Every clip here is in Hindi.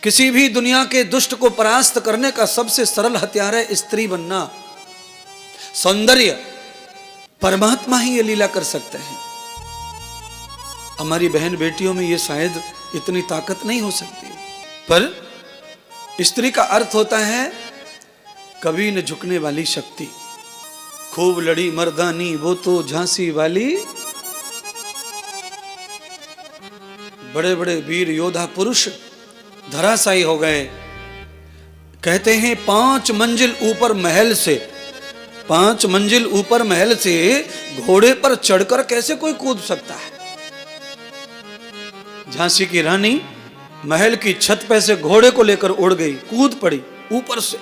किसी भी दुनिया के दुष्ट को परास्त करने का सबसे सरल हथियार है स्त्री बनना। सौंदर्य परमात्मा ही ये लीला कर सकते हैं। हमारी बहन बेटियों में ये शायद इतनी ताकत नहीं हो सकती, पर स्त्री का अर्थ होता है कभी न झुकने वाली शक्ति। खूब लड़ी मर्दानी वो तो झांसी वाली, बड़े बड़े वीर योद्धा पुरुष धराशायी हो गए। कहते हैं 5 मंजिल ऊपर महल से, 5 मंजिल ऊपर महल से घोड़े पर चढ़कर कैसे कोई कूद सकता है। झांसी की रानी महल की छत पे से घोड़े को लेकर उड़ गई, कूद पड़ी ऊपर से।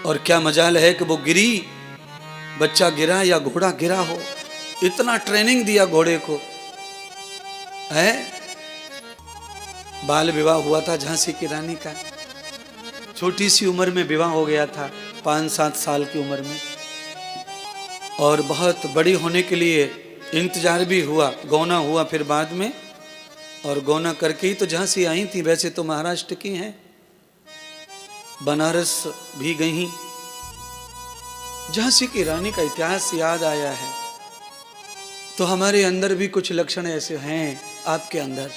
और क्या मजाल है कि वो गिरी, बच्चा गिरा या घोड़ा गिरा हो, इतना ट्रेनिंग दिया घोड़े को है। बाल विवाह हुआ था झांसी की रानी का, छोटी सी उम्र में विवाह हो गया था, 5-7 साल की उम्र में। और बहुत बड़ी होने के लिए इंतजार भी हुआ, गौना हुआ फिर बाद में, और गौना करके ही तो झांसी आई थी। वैसे तो महाराष्ट्र की हैं, बनारस भी गई। झांसी की रानी का इतिहास याद आया है तो हमारे अंदर भी कुछ लक्षण ऐसे हैं, आपके अंदर।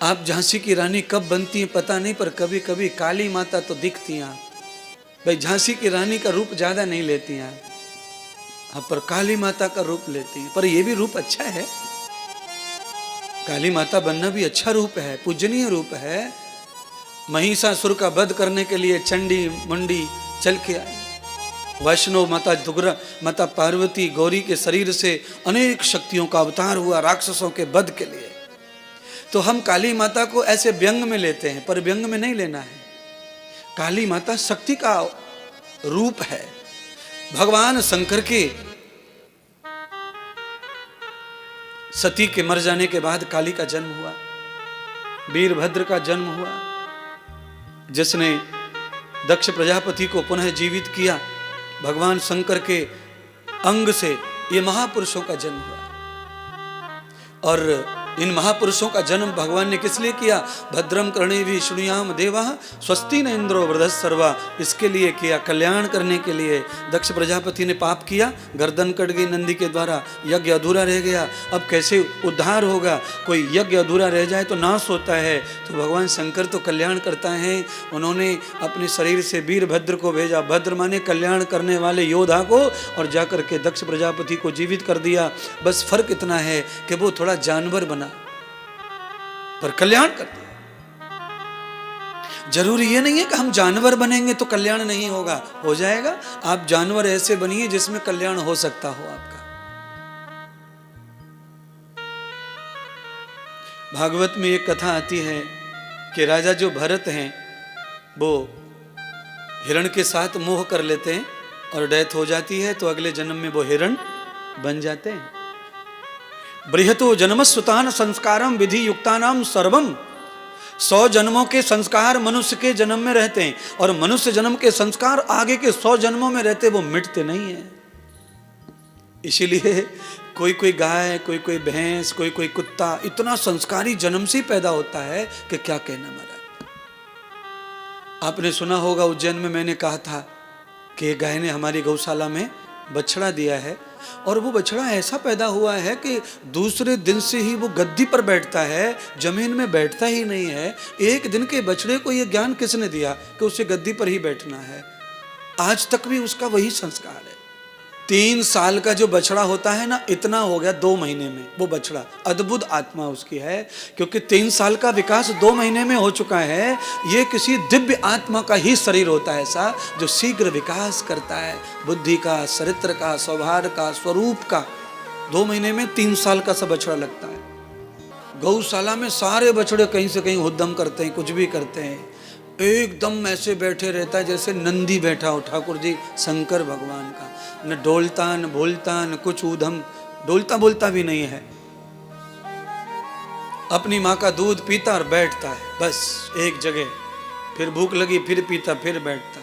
आप झांसी की रानी कब बनती हैं पता नहीं, पर कभी कभी काली माता तो दिखती हैं। भाई झांसी की रानी का रूप ज्यादा नहीं लेती हैं आप, पर काली माता का रूप लेती हैं। पर यह भी रूप अच्छा है, काली माता बनना भी अच्छा रूप है, पूजनीय रूप है। महिषासुर का वध करने के लिए चंडी मुंडी चल के आई। वैष्णव माता दुर्गा, माता पार्वती गौरी के शरीर से अनेक शक्तियों का अवतार हुआ राक्षसों के वध के लिए। तो हम काली माता को ऐसे व्यंग में लेते हैं, पर व्यंग में नहीं लेना है। काली माता शक्ति का रूप है। भगवान शंकर के सती के मर जाने के बाद काली का जन्म हुआ, वीरभद्र का जन्म हुआ, जिसने दक्ष प्रजापति को पुनः जीवित किया। भगवान शंकर के अंग से ये महापुरुषों का जन्म हुआ। और इन महापुरुषों का जन्म भगवान ने किस लिए किया? भद्रम कर्णेभिः शृणुयाम देवाः स्वस्ति न इंद्रो वृद्धस्सर्वा, इसके लिए किया, कल्याण करने के लिए। दक्ष प्रजापति ने पाप किया, गर्दन कट गई नंदी के द्वारा, यज्ञ अधूरा रह गया। अब कैसे उद्धार होगा? कोई यज्ञ अधूरा रह जाए तो नाश होता है, तो भगवान शंकर तो कल्याण करता है। उन्होंने अपने शरीर से वीरभद्र को भेजा, भद्र माने कल्याण करने वाले योद्धा को, और जाकर के दक्ष प्रजापति को जीवित कर दिया। बस फर्क इतना है कि वो थोड़ा जानवर बना, पर कल्याण कर दिया। जरूरी ये नहीं है कि हम जानवर बनेंगे तो कल्याण नहीं होगा, हो जाएगा। आप जानवर ऐसे बनिए जिसमें कल्याण हो सकता हो आपका। भागवत में एक कथा आती है कि राजा जो भरत हैं वो हिरण के साथ मोह कर लेते हैं और डेथ हो जाती है, तो अगले जन्म में वो हिरण बन जाते हैं। बृहतो जन्मसुतान संस्कारम विधि युक्तानाम सर्वम। 100 जन्मों के संस्कार मनुष्य के जन्म में रहते हैं, और मनुष्य जन्म के संस्कार आगे के 100 जन्मों में रहते, वो मिटते नहीं हैं। इसीलिए कोई कोई गाय, कोई कोई भैंस, कोई कोई कुत्ता इतना संस्कारी जन्म से पैदा होता है कि क्या कहना महाराज। आपने सुना होगा उज्जैन में मैंने कहा था कि गाय ने हमारी गौशाला में बछड़ा दिया है, और वो बछड़ा ऐसा पैदा हुआ है कि दूसरे दिन से ही वो गद्दी पर बैठता है, जमीन में बैठता ही नहीं है। एक दिन के बछड़े को ये ज्ञान किसने दिया कि उसे गद्दी पर ही बैठना है? आज तक भी उसका वही संस्कार है। 3 साल का जो बछड़ा होता है ना, इतना हो गया 2 महीने में वो बछड़ा। अद्भुत आत्मा उसकी है, क्योंकि 3 साल का विकास 2 महीने में हो चुका है। ये किसी दिव्य आत्मा का ही शरीर होता है ऐसा, जो शीघ्र विकास करता है, बुद्धि का, चरित्र का, स्वभाव का, स्वरूप का। 2 महीने में 3 साल का सा बछड़ा लगता है। गौशाला में सारे बछड़े कहीं से कहीं उद्यम करते हैं, कुछ भी करते हैं, एकदम ऐसे बैठे रहता है जैसे नंदी बैठा हो, ठाकुर जी शंकर भगवान का। न डोलता न बोलता न कुछ ऊधम, डोलता बोलता भी नहीं है। अपनी माँ का दूध पीता और बैठता है बस एक जगह, फिर भूख लगी फिर पीता फिर बैठता।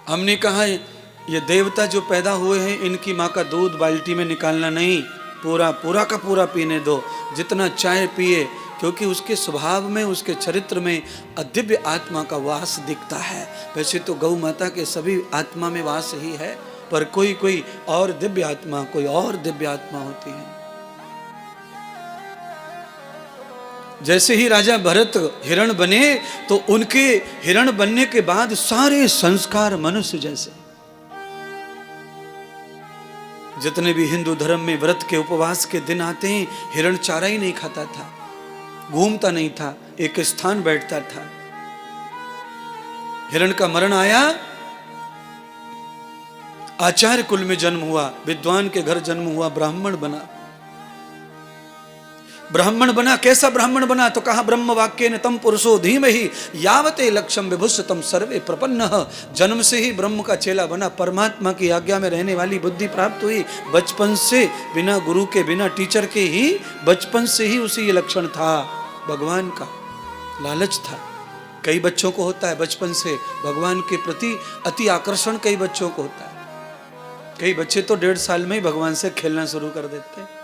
हमने कहा ये देवता जो पैदा हुए हैं इनकी माँ का दूध बाल्टी में निकालना नहीं, पूरा पूरा का पूरा पीने दो। जितना चाय पिए क्योंकि उसके स्वभाव में, उसके चरित्र में अदिव्य आत्मा का वास दिखता है। वैसे तो गौ माता के सभी आत्मा में वास ही है, पर कोई कोई और दिव्य आत्मा, कोई और दिव्य आत्मा होती है। जैसे ही राजा भरत हिरण बने तो उनके हिरण बनने के बाद सारे संस्कार मनुष्य जैसे। जितने भी हिंदू धर्म में व्रत के उपवास के दिन आते हैं, हिरण चारा ही नहीं खाता था, घूमता नहीं था, एक स्थान बैठता था। हिरण का मरण आया, आचार्य कुल में जन्म हुआ, विद्वान के घर जन्म हुआ, ब्राह्मण बना। ब्राह्मण बना, कैसा ब्राह्मण बना? तो कहा ब्रह्म वाक्य न तम पुरुषो धीमहि यावते लक्ष्यम विभुषतम सर्वे प्रपन्नः। जन्म से ही ब्रह्म का चेला बना, परमात्मा की आज्ञा में रहने वाली बुद्धि प्राप्त हुई। बचपन से बिना गुरु के, बिना टीचर के ही बचपन से ही उसे ये लक्षण था, भगवान का लालच था। कई बच्चों को होता है बचपन से भगवान के प्रति अति आकर्षण, कई बच्चों को होता है। कई बच्चे तो 1.5 साल में ही भगवान से खेलना शुरू कर देते हैं।